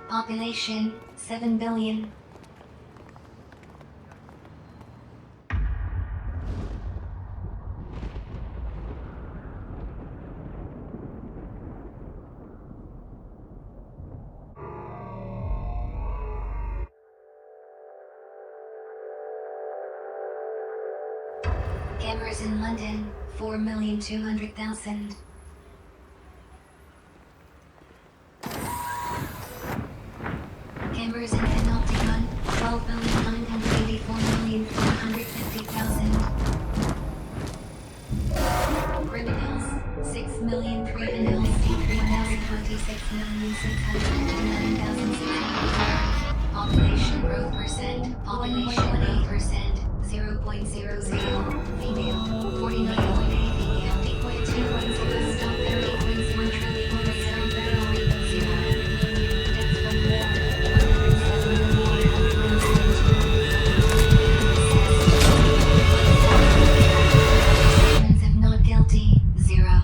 Population 7 billion. Cameras in London, 4,200,000. Cameras in Penultimate, 12,984,450,000. Criminals, 6,000,000 criminals, 1,026,659,600. Population growth percent, population 8%, 0.00. Female, 49.8 female, 8.210, stop there, 8.1 trillion, stop there, 0. Deaths from war, 107,172. Humans have not guilty, 0.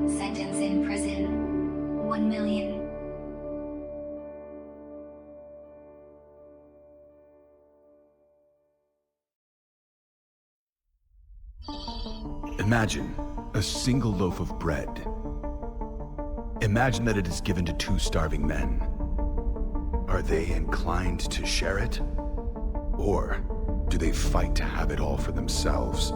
Sentence in prison, 1 million. Imagine a single loaf of bread. Imagine that it is given to 2 starving men. Are they inclined to share it? Or do they fight to have it all for themselves?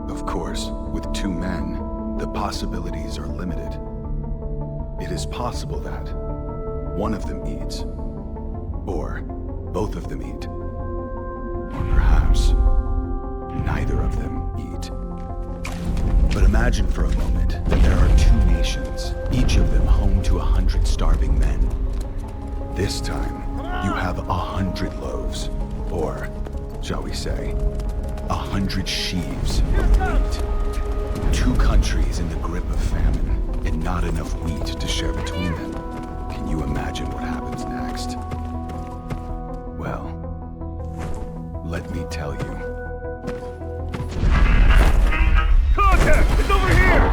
Of course, with 2 men, the possibilities are limited. It is possible that one of them eats, or both of them eat, or perhaps neither of them eat. But imagine for a moment that there are 2 nations, each of them home to 100 starving men. This time, you have 100 loaves, or, shall we say, 100 sheaves of wheat. 2 countries in the grip of famine, and not enough wheat to share between them. Can you imagine what happens next? Well, let me tell you. Contact! It's over here!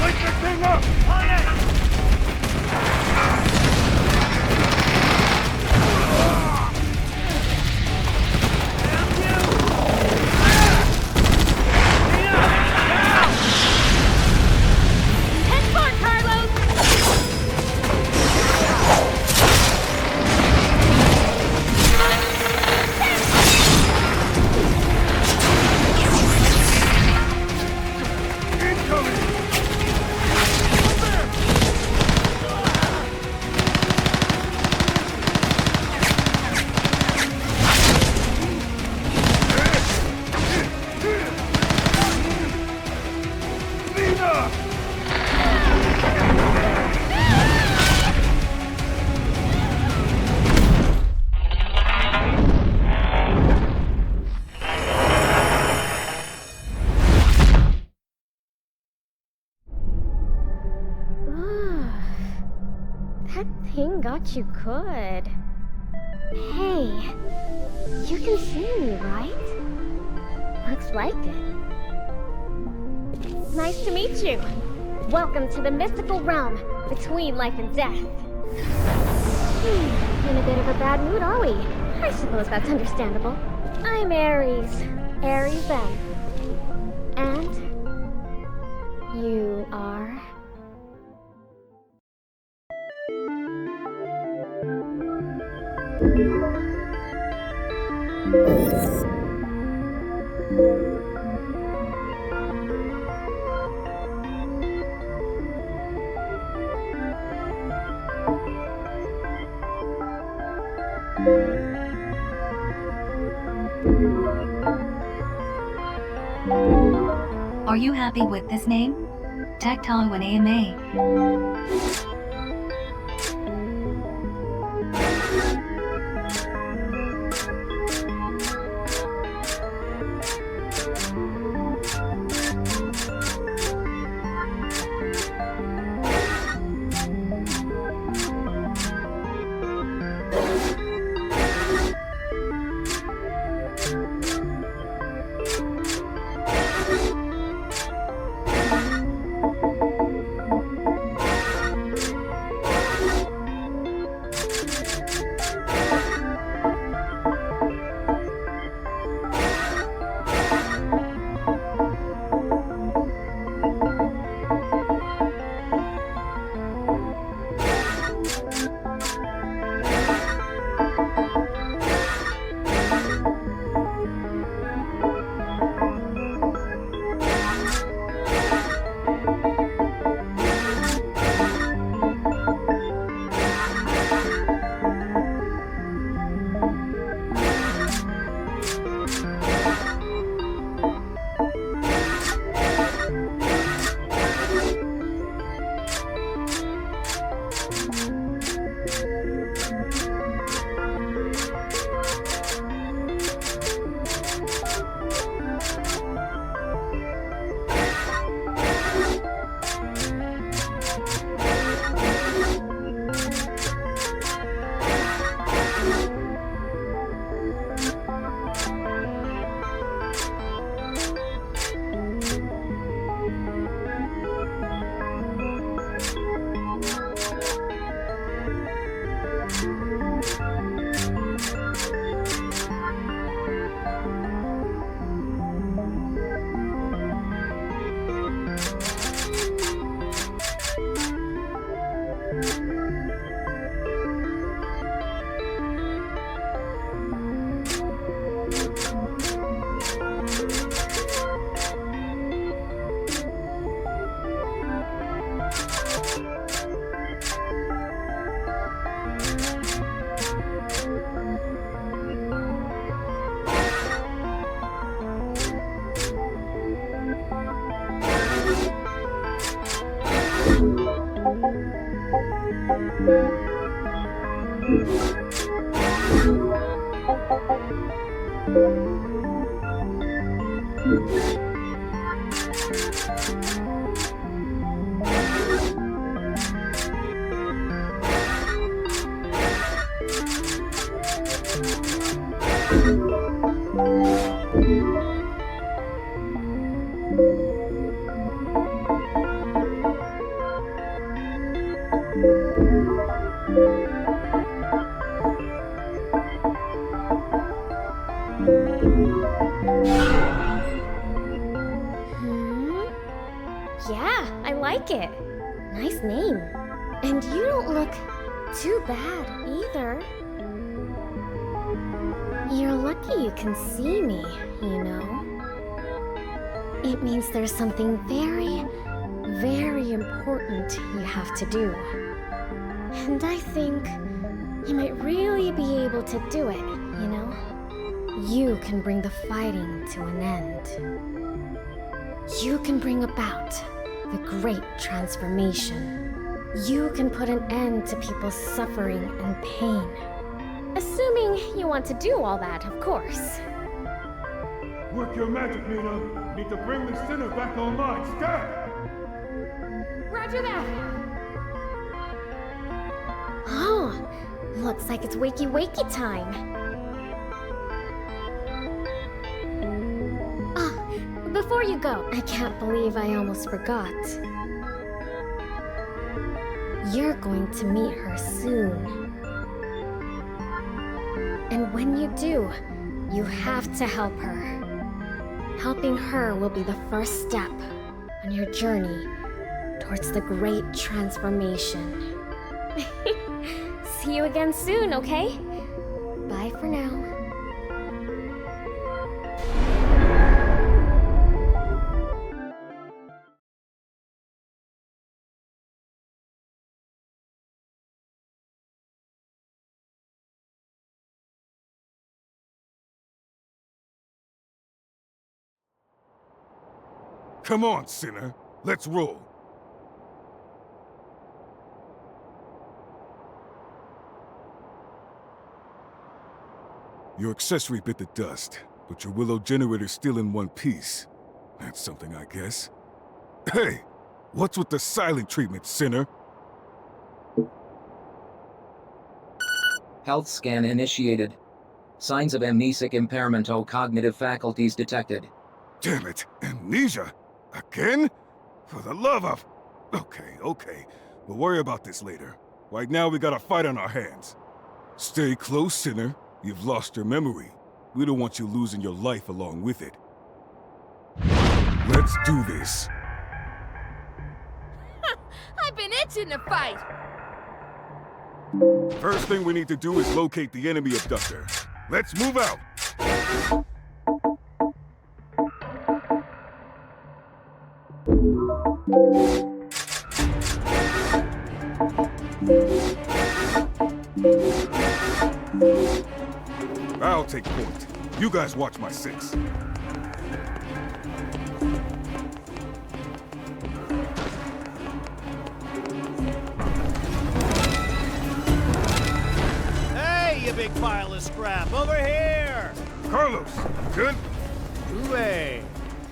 Light that thing up! On it! Damn you! Thing got you good. Hey, you can see me, right? Looks like it. Nice to meet you. Welcome to the mystical realm between life and death. In a bit of a bad mood, are we? I suppose that's understandable. I'm Aries. Aries then. And you are? Are you happy with this name? Tactile and AMA. Yeah, I like it. Nice name. And you don't look too bad either. You're lucky you can see me, you know? It means there's something very, very important you have to do. And I think you might really be able to do it, you know? You can bring the fighting to an end. You can bring about the great transformation. You can put an end to people's suffering and pain. Assuming you want to do all that, of course. Work your magic, Mina. Need to bring the sinner back online. Stat! Roger that! Looks like it's wakey time. Ah, before you go, I can't believe I almost forgot. You're going to meet her soon. And when you do, you have to help her. Helping her will be the first step on your journey towards the great transformation. See you again soon, okay? Bye for now. Come on, sinner. Let's roll. Your accessory bit the dust, but your willow generator's still in one piece. That's something, I guess. Hey! What's with the silent treatment, sinner? Health scan initiated. Signs of amnesic impairment or cognitive faculties detected. Damn it! Amnesia? Again? For the love of... Okay. We'll worry about this later. Right now, we got a fight on our hands. Stay close, sinner. You've lost your memory. We don't want you losing your life along with it. Let's do this. I've been itching to fight! First thing we need to do is locate the enemy abductor. Let's move out! I'll take point. You guys watch my six. Hey, you big pile of scrap! Over here! Carlos, good? Hooray!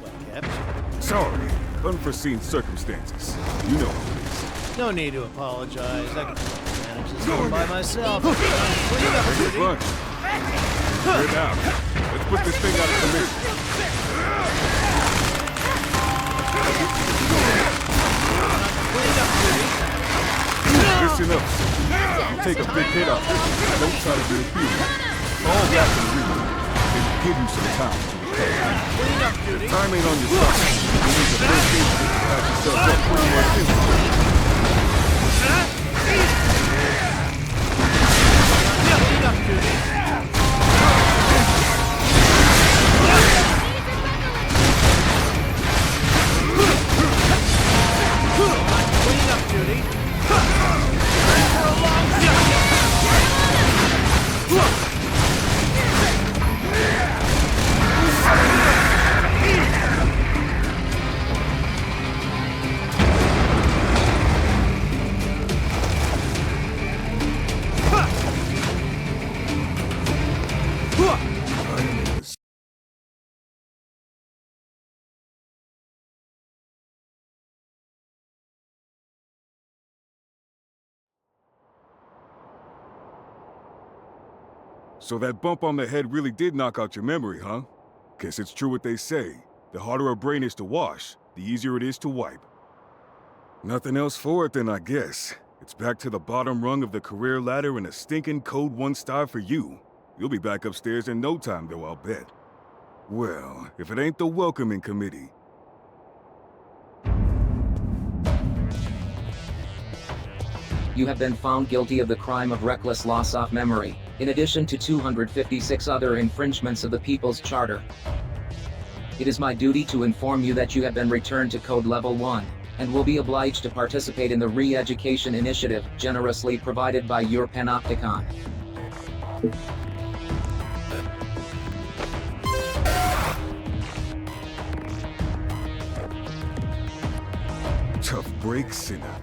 Well kept. Sorry. Unforeseen circumstances. You know how it is. No need to apologize. I can manage this one by myself. Clean up, Judy. Run. Get out. Let's put this thing out of commission. Clean up, Judy. Listen up. You take a big hit off. Don't try to be a hero. Fall back and read. It'll give you some time to recover. Clean up, Judy. Time ain't on your side. You need the first instinct to patch yourself up pretty much instantly. Clean up, Judy. Clean up, Judy. For a long So that bump on the head really did knock out your memory, huh? Guess it's true what they say. The harder a brain is to wash, the easier it is to wipe. Nothing else for it then, I guess. It's back to the bottom rung of the career ladder and a stinking code 1 star for you. You'll be back upstairs in no time, though, I'll bet. Well, if it ain't the welcoming committee. You have been found guilty of the crime of reckless loss of memory, in addition to 256 other infringements of the People's Charter. It is my duty to inform you that you have been returned to Code Level 1, and will be obliged to participate in the re-education initiative generously provided by your Panopticon. Tough break, sinner.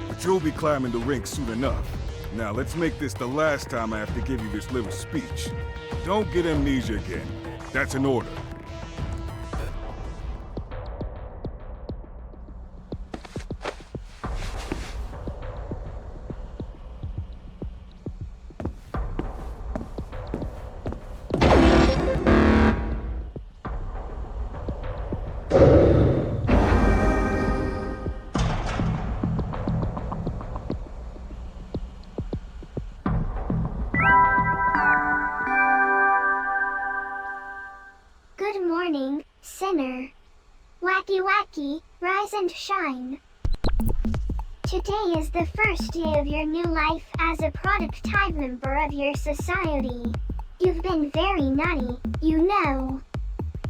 But you'll be climbing the rink soon enough. Now let's make this the last time I have to give you this little speech. Don't get amnesia again. That's an order. Today is the first day of your new life as a productive member of your society. You've been very naughty, you know.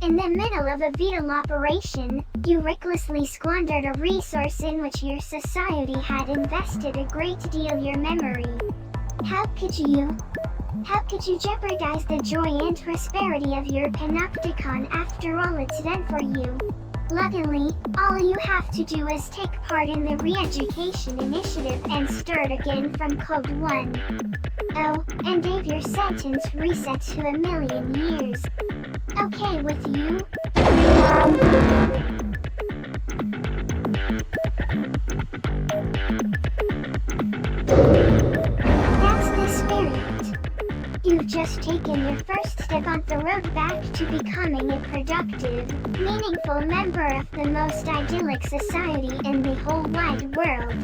In the middle of a vital operation, you recklessly squandered a resource in which your society had invested a great deal of your memory. How could you? How could you jeopardize the joy and prosperity of your panopticon after all it's done for you? Luckily, all you have to do is take part in the re-education initiative and start again from Code 1. Oh, and have your sentence reset to 1,000,000 years. Okay with you? That's the spirit. You've just taken your first step on the road back to becoming a productive, meaningful member of the most idyllic society in the whole wide world.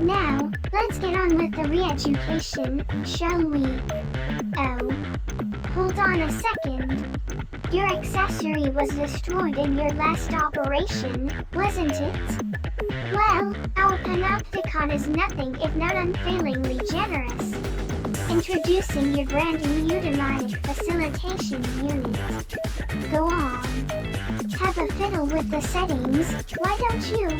Now, let's get on with the re-education, shall we? Oh. Hold on a second. Your accessory was destroyed in your last operation, wasn't it? Well, our panopticon is nothing if not unfailingly generous. Introducing your brand new eudaimonic facilitation unit. Go on. Have a fiddle with the settings, why don't you?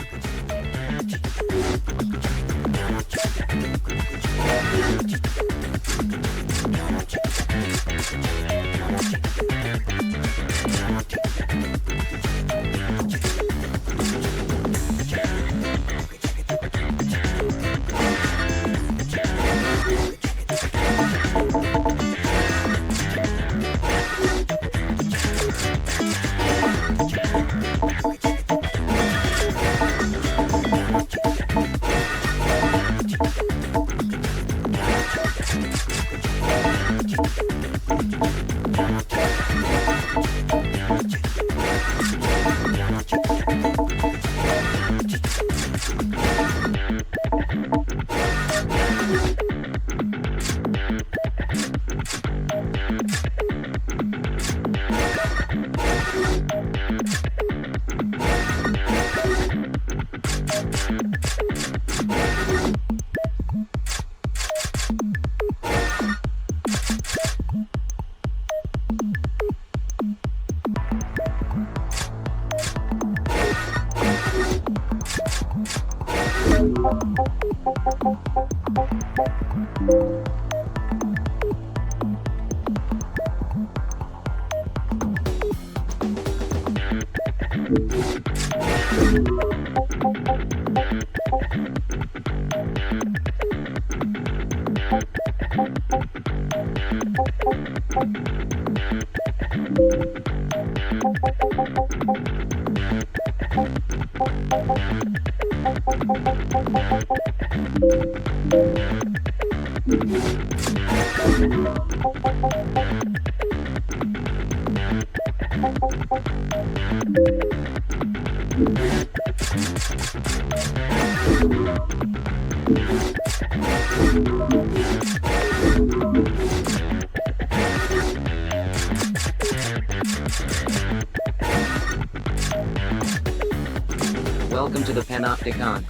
Welcome to the Panopticon.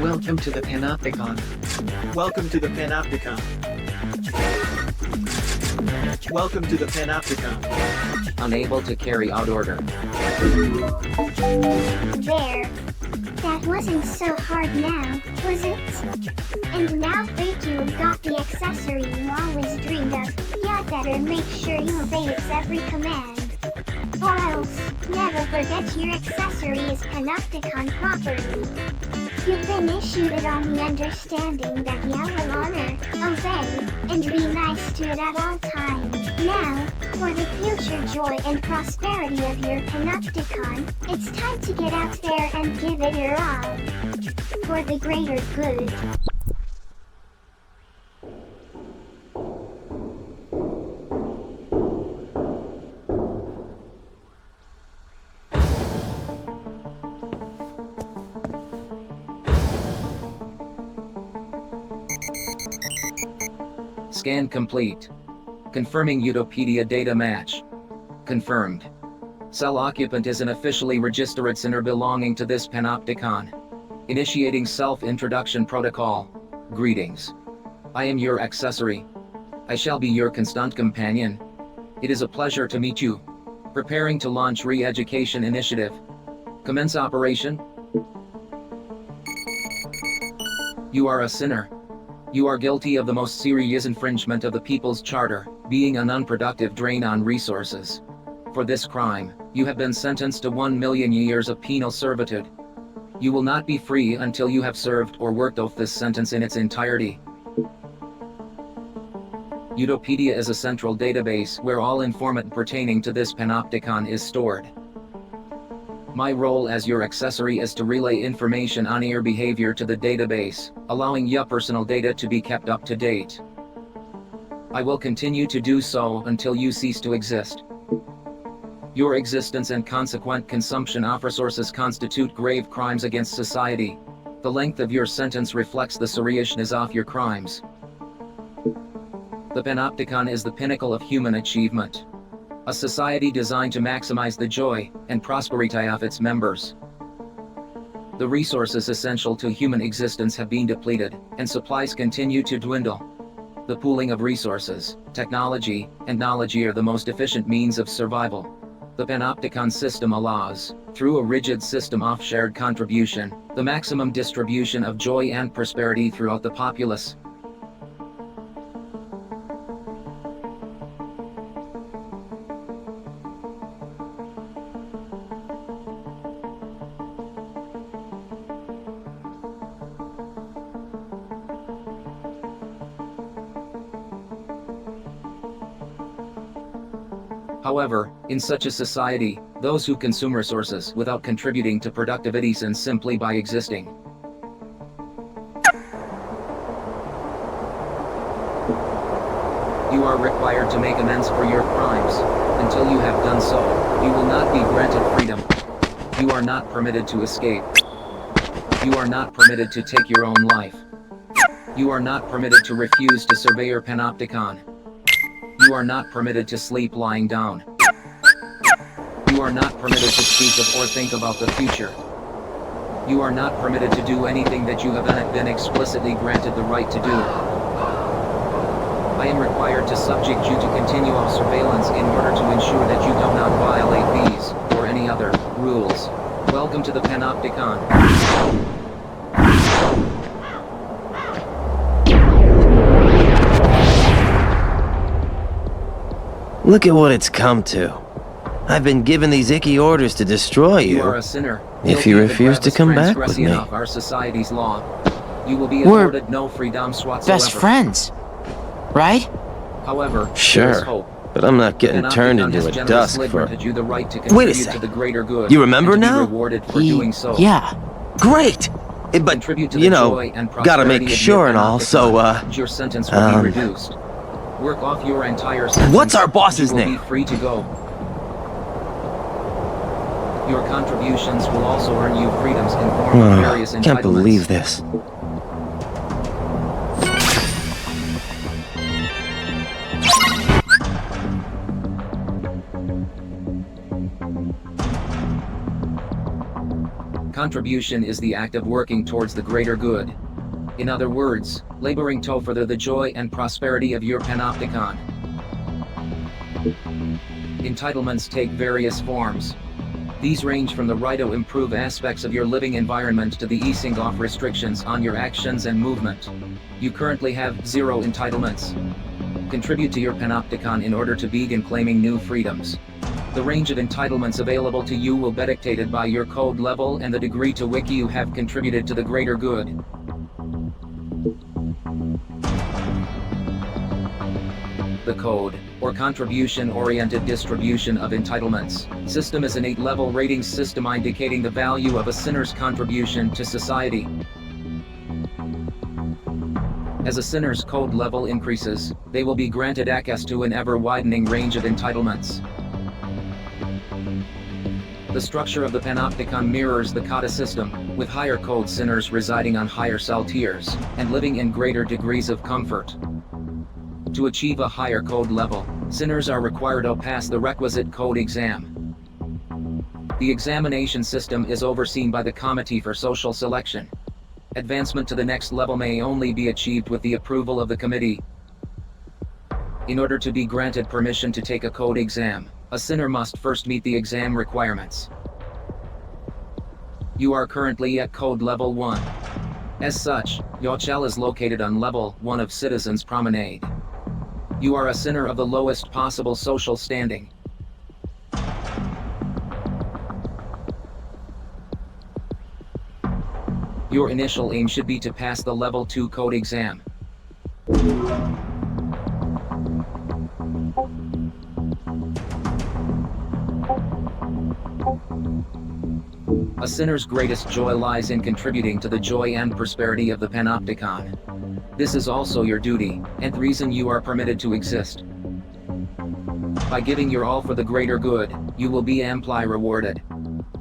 Welcome to the Panopticon. Welcome to the Panopticon. Welcome to the Panopticon. Unable to carry out order. There. That wasn't so hard now, was it? And now that you've got the accessory you always dreamed of, you better make sure you obey its every command. Or else, never forget your accessory is Panopticon property. You've been issued it on the understanding that you will honor, obey, and be nice to it at all times. Now, for the future joy and prosperity of your Panopticon, it's time to get out there and give it your all. For the greater good. Scan complete. Confirming Utopedia data match. Confirmed. Cell occupant is an officially registered sinner belonging to this Panopticon. Initiating self-introduction protocol. Greetings. I am your accessory. I shall be your constant companion. It is a pleasure to meet you. Preparing to launch re-education initiative. Commence operation. You are a sinner. You are guilty of the most serious infringement of the People's Charter, being an unproductive drain on resources. For this crime, you have been sentenced to 1 million years of penal servitude. You will not be free until you have served or worked off this sentence in its entirety. Utopedia is a central database where all information pertaining to this panopticon is stored. My role as your accessory is to relay information on your behavior to the database, allowing your personal data to be kept up to date. I will continue to do so until you cease to exist. Your existence and consequent consumption of resources constitute grave crimes against society. The length of your sentence reflects the seriousness of your crimes. The panopticon is the pinnacle of human achievement. A society designed to maximize the joy and prosperity of its members. The resources essential to human existence have been depleted, and supplies continue to dwindle. The pooling of resources, technology, and knowledge are the most efficient means of survival. The panopticon system allows, through a rigid system of shared contribution, the maximum distribution of joy and prosperity throughout the populace. However, in such a society, those who consume resources without contributing to productivity and simply by existing. You are required to make amends for your crimes. Until you have done so, you will not be granted freedom. You are not permitted to escape. You are not permitted to take your own life. You are not permitted to refuse to survey your panopticon. You are not permitted to sleep lying down. You are not permitted to speak of or think about the future. You are not permitted to do anything that you haven't been explicitly granted the right to do. I am required to subject you to continual surveillance in order to ensure that you do not violate these, or any other, rules. Welcome to the panopticon. Look at what it's come to. I've been given these icky orders to destroy you. You are a sinner. If you refuse to come back with me. Our society's law. You will be afforded no freedoms whatsoever. Best friends, right? However, sure, but I'm not getting turned into a dusk for... Wait a second. You remember now? Yeah. Great! But, you know, gotta make sure and all, so, your sentence will be reduced. Work off your entire sentence. What's our boss's name? Be free to go. Your contributions will also earn you freedoms in form of various entitlements. Can't believe this. Contribution is the act of working towards the greater good. In other words, laboring to further the joy and prosperity of your panopticon. Entitlements take various forms. These range from the right to improve aspects of your living environment to the easing off restrictions on your actions and movement. You currently have 0 entitlements. Contribute to your panopticon in order to begin claiming new freedoms. The range of entitlements available to you will be dictated by your code level and the degree to which you have contributed to the greater good. The code, or contribution-oriented distribution of entitlements, system is an 8-level rating system indicating the value of a sinner's contribution to society. As a sinner's code level increases, they will be granted access to an ever-widening range of entitlements. The structure of the panopticon mirrors the kata system, with higher code sinners residing on higher cell tiers, and living in greater degrees of comfort. To achieve a higher code level, sinners are required to pass the requisite code exam. The examination system is overseen by the Committee for Social Selection. Advancement to the next level may only be achieved with the approval of the committee. In order to be granted permission to take a code exam, a sinner must first meet the exam requirements. You are currently at code level 1. As such, your cell is located on level 1 of Citizens Promenade. You are a sinner of the lowest possible social standing. Your initial aim should be to pass the level 2 code exam. A sinner's greatest joy lies in contributing to the joy and prosperity of the Panopticon. This is also your duty, and the reason you are permitted to exist. By giving your all for the greater good, you will be amply rewarded.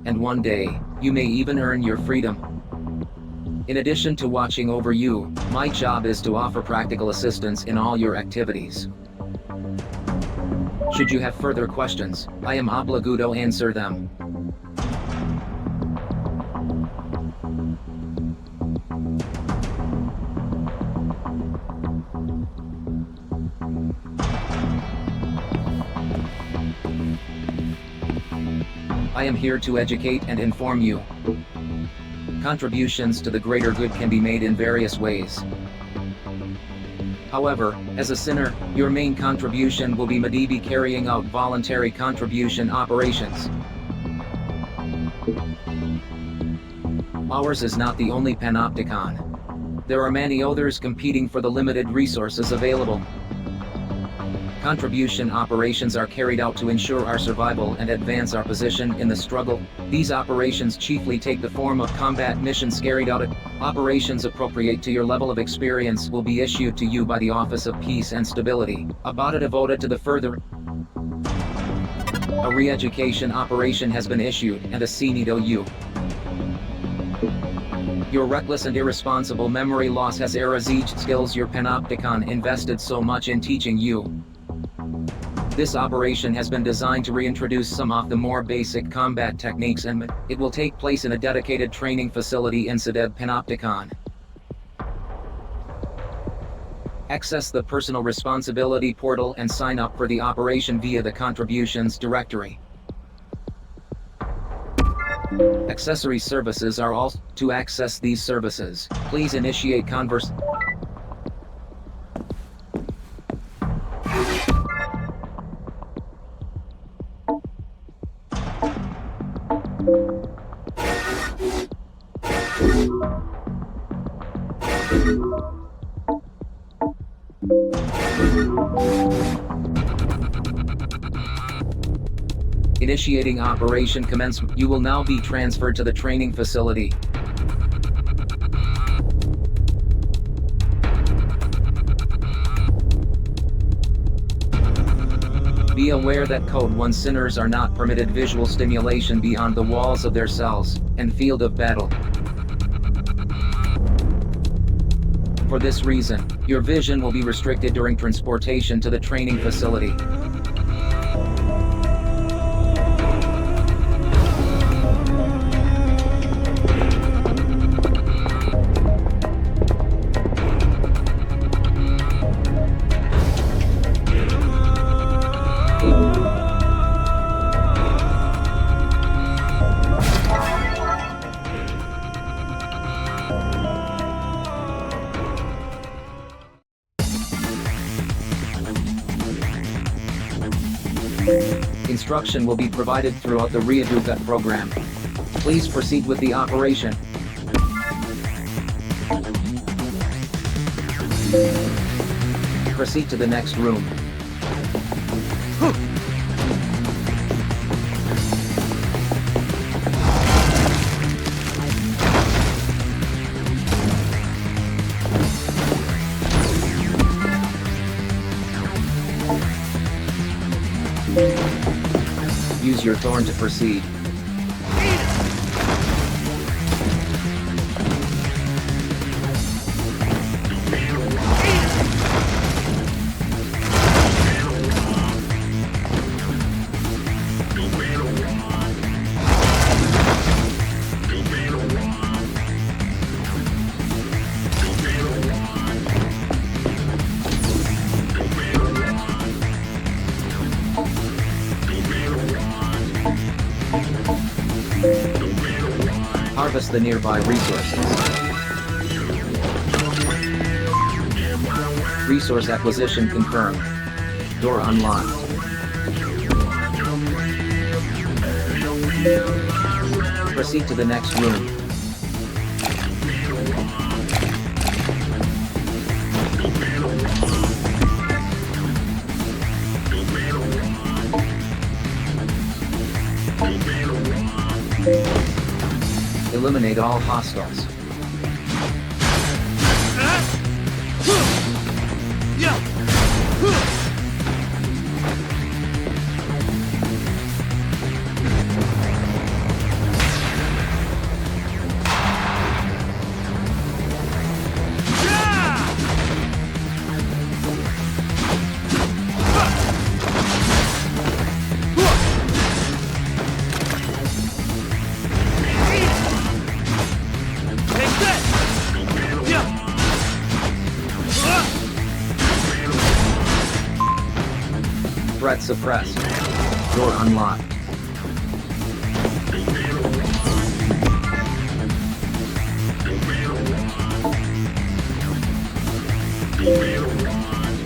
And one day, you may even earn your freedom. In addition to watching over you, my job is to offer practical assistance in all your activities. Should you have further questions, I am obliged to answer them. I am here to educate and inform you. Contributions to the greater good can be made in various ways. However, as a sinner, your main contribution will be maybe carrying out voluntary contribution operations. Ours is not the only Panopticon. There are many others competing for the limited resources available. Contribution operations are carried out to ensure our survival and advance our position in the struggle. These operations chiefly take the form of combat missions carried out. Operations appropriate to your level of experience will be issued to you by the Office of Peace and Stability, a body devoted to the further. A re-education operation has been issued and assigned to you. Your reckless and irresponsible memory loss has erased skills your Panopticon invested so much in teaching you. This operation has been designed to reintroduce some of the more basic combat techniques, and it will take place in a dedicated training facility inside Panopticon. Access the Personal Responsibility portal and sign up for the operation via the Contributions directory. Accessory services are also. To access these services, please initiate converse. Initiating operation commencement. You will now be transferred to the training facility. Be aware that Code 1 sinners are not permitted visual stimulation beyond the walls of their cells and field of battle. For this reason, your vision will be restricted during transportation to the training facility. Instruction will be provided throughout the Reeduca program. Please proceed with the operation. Proceed to the next room. Use your thorn to proceed. access the nearby resources. Resource acquisition confirmed. Door unlocked. Proceed to the next room. Eliminate all hostiles. Threat suppressed. Door unlocked.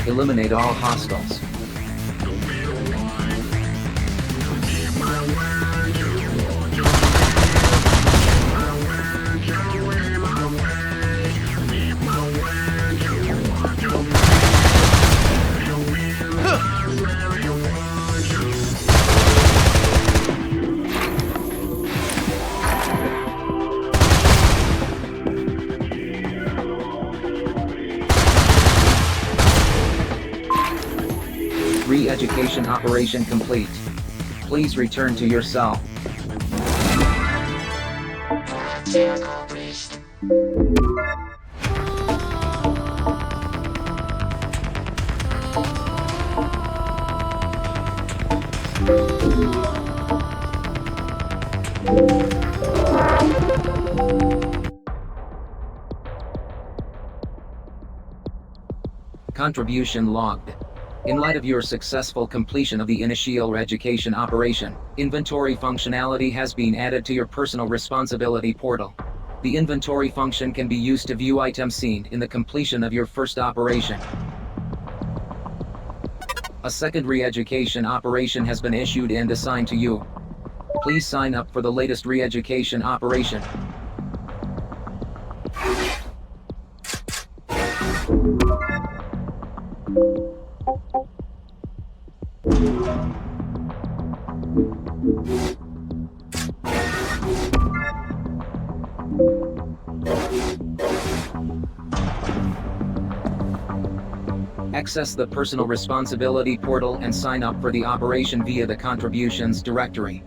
Eliminate all hostiles. Re-education operation complete. Please return to your cell. Contribution logged. In light of your successful completion of the initial education operation, inventory functionality has been added to your personal responsibility portal. The inventory function can be used to view items seen in the completion of your first operation. A second re-education operation has been issued and assigned to you. Please sign up for the latest re-education operation. Access the personal responsibility portal and sign up for the operation via the contributions directory.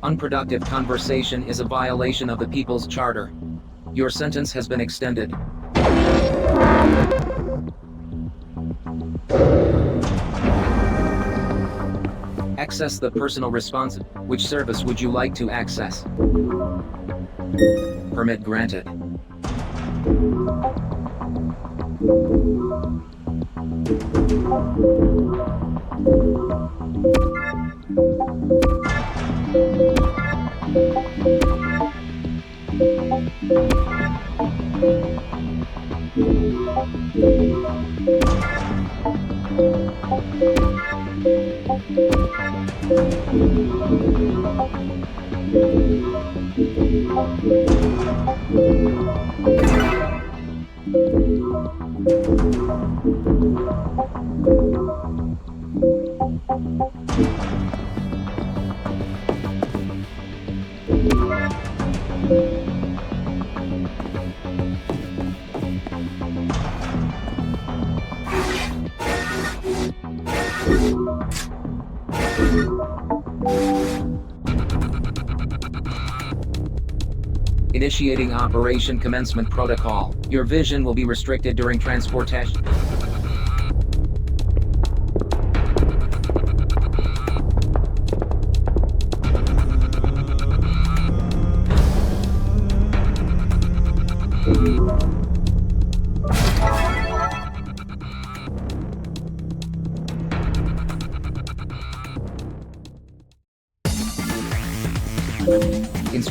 Unproductive conversation is a violation of the People's Charter. Your sentence has been extended. Access the personal response. Which service would you like to access? Permit granted. Initiating Operation Commencement Protocol. Your vision will be restricted during transportation.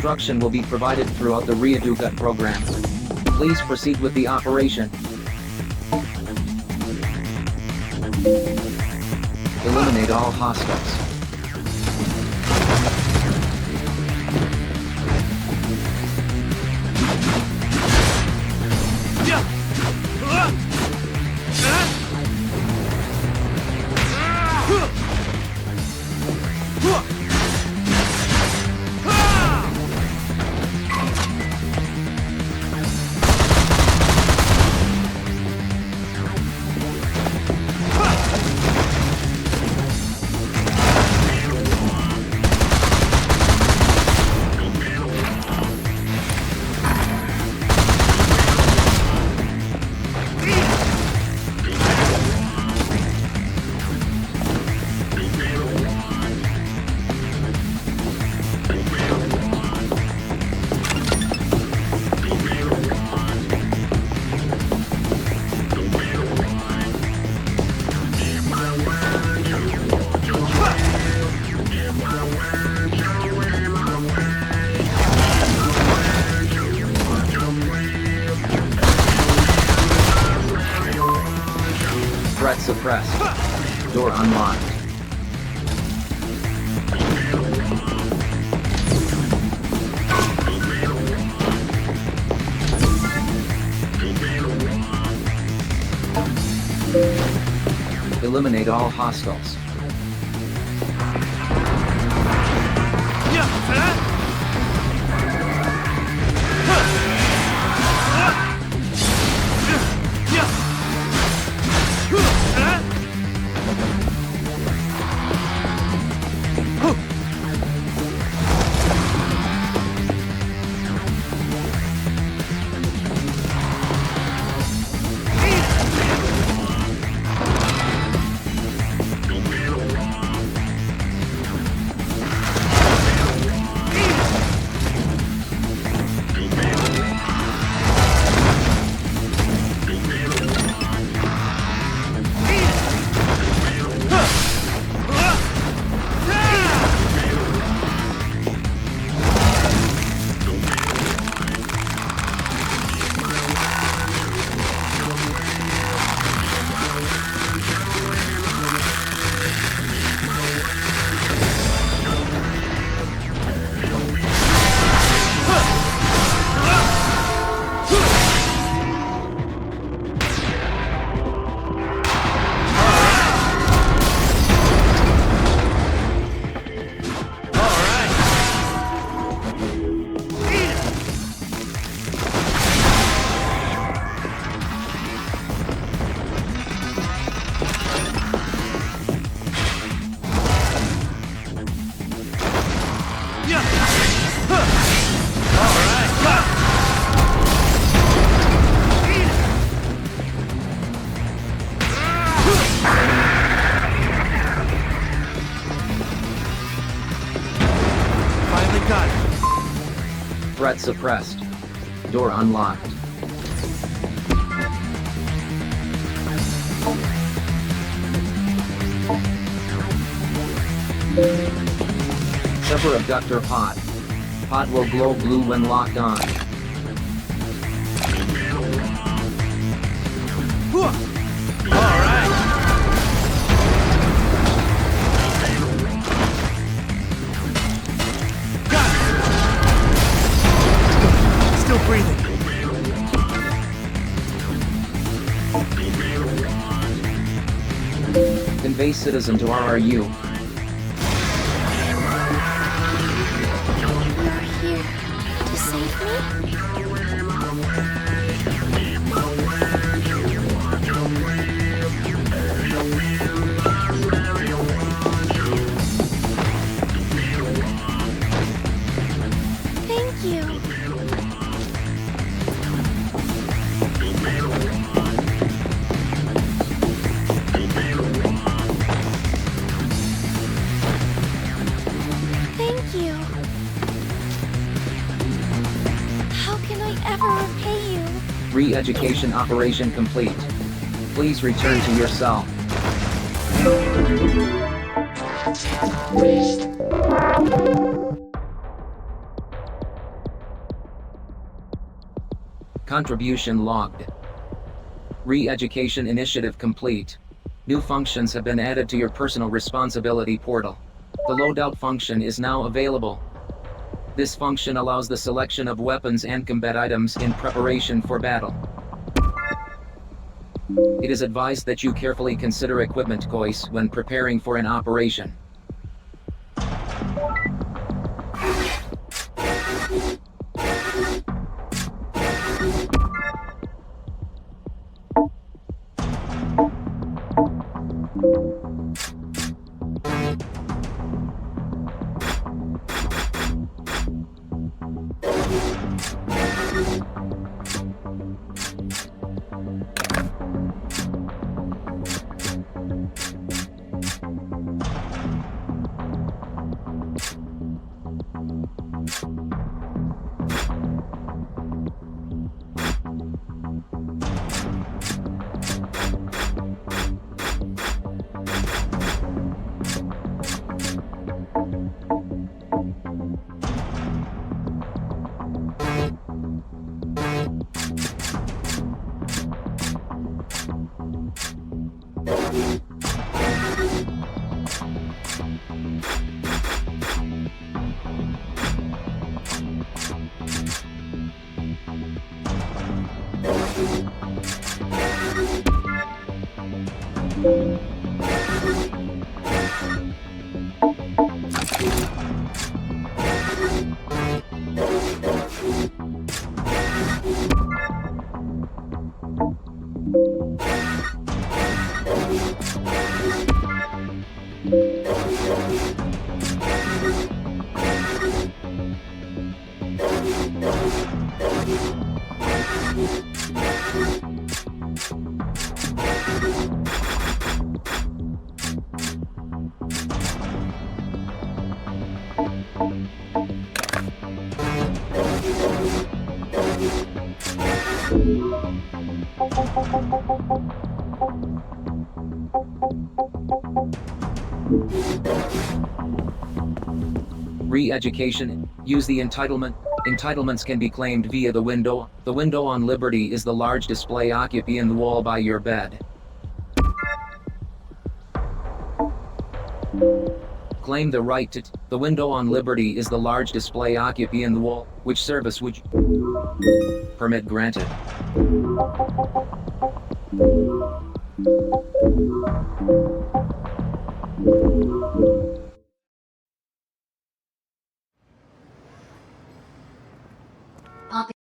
instruction will be provided throughout the Ryadugat program. Please proceed with the operation. Eliminate all hostiles. Threat suppressed. Door unlocked. Eliminate all hostiles. Threat suppressed. Door unlocked. Sever abductor pod. Pod will glow blue when locked on. Still breathing. Convey citizen to RRU. You're here to save me? Thank you. Thank you. How can I ever repay you? Re-education operation complete. Please return to your cell. Contribution logged. Re-education initiative complete. New functions have been added to your personal responsibility portal. The loadout function is now available. This function allows the selection of weapons and combat items in preparation for battle. It is advised that you carefully consider equipment choice when preparing for an operation. Re-education. Use the entitlement. Entitlements can be claimed via the window. The window on Liberty is the large display occupy in the wall by your bed. Claim the right to the window on Liberty is the large display occupy in the wall. Which service would you? Permit granted. Poppy.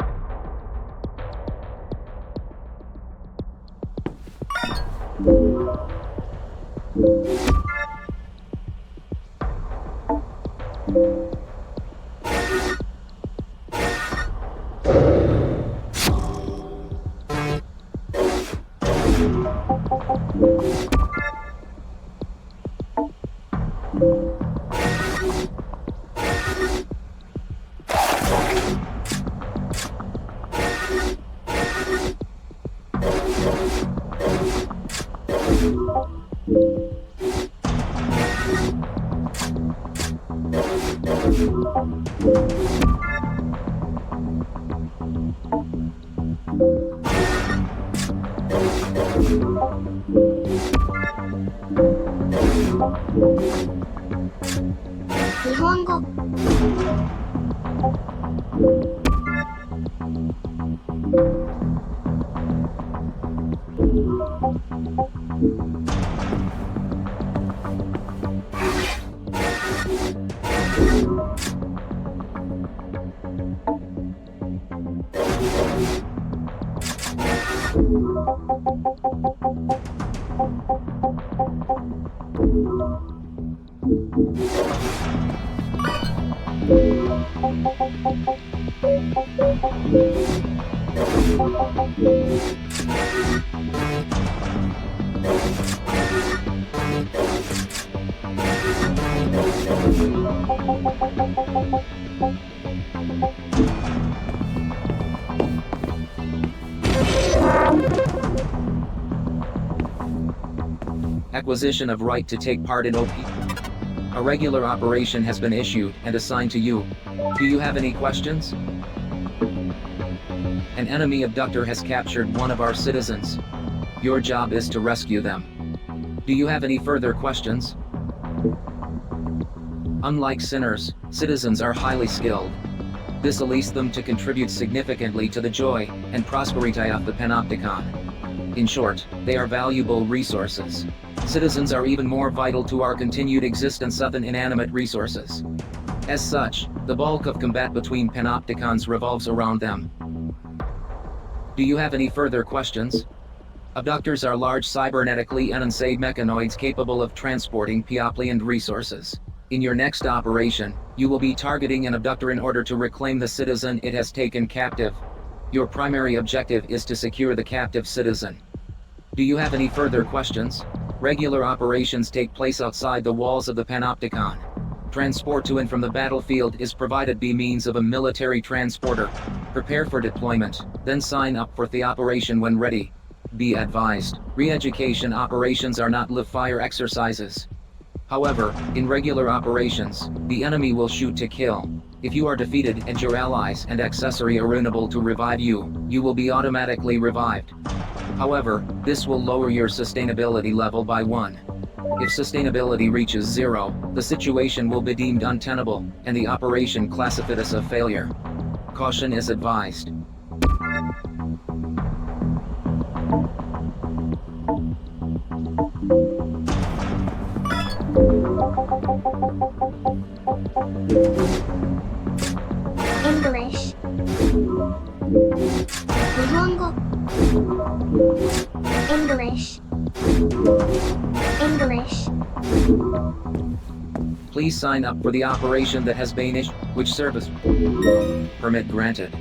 Acquisition of right to take part in OP. A regular operation has been issued and assigned to you. Do you have any questions? An enemy abductor has captured one of our citizens. Your job is to rescue them. Do you have any further questions? Unlike sinners, citizens are highly skilled. This allows them to contribute significantly to the joy and prosperity of the Panopticon. In short, they are valuable resources. Citizens are even more vital to our continued existence than inanimate resources. As such, the bulk of combat between Panopticons revolves around them. Do you have any further questions? Abductors are large cybernetically enhanced mechanoids capable of transporting Peoplean resources. In your next operation, you will be targeting an abductor in order to reclaim the citizen it has taken captive. Your primary objective is to secure the captive citizen. Do you have any further questions? Regular operations take place outside the walls of the Panopticon. Transport to and from the battlefield is provided by means of a military transporter. Prepare for deployment, then sign up for the operation when ready. Be advised, re-education operations are not live-fire exercises. However, in regular operations, the enemy will shoot to kill. If you are defeated and your allies and accessory are unable to revive you, you will be automatically revived. However, this will lower your sustainability level by 1. If sustainability reaches 0, the situation will be deemed untenable, and the operation classified as a failure. Caution is advised. English. Nihongo. English. English. Please sign up for the operation that has been issued. Which service? Permit granted.